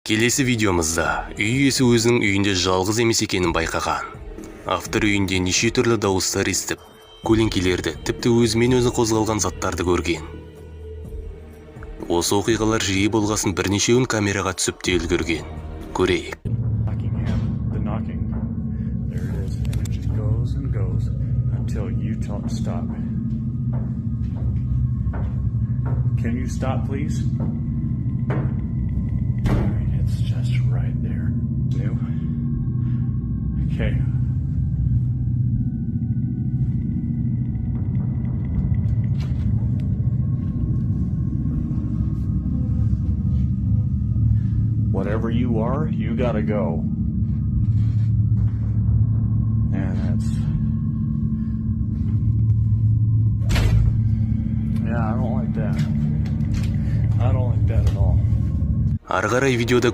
Келесі видеомызда үй иесі өзінің үйінде жалғыз емес екенін байқаған. Автор үйінде неше түрлі дауыстар естіп, көлеңкелерді, тіпті өзімен өзі қозғалған заттарды көрген. Осы оқиғалар жиі болғасын бірнешеуін камераға түсіп те үлгерген. Көрейік. Can you stop, please? It's just right there. New. Okay. Whatever you are, you gotta go. And that's... Yeah, I don't like that. I don't like that at all. Ары қарай видеода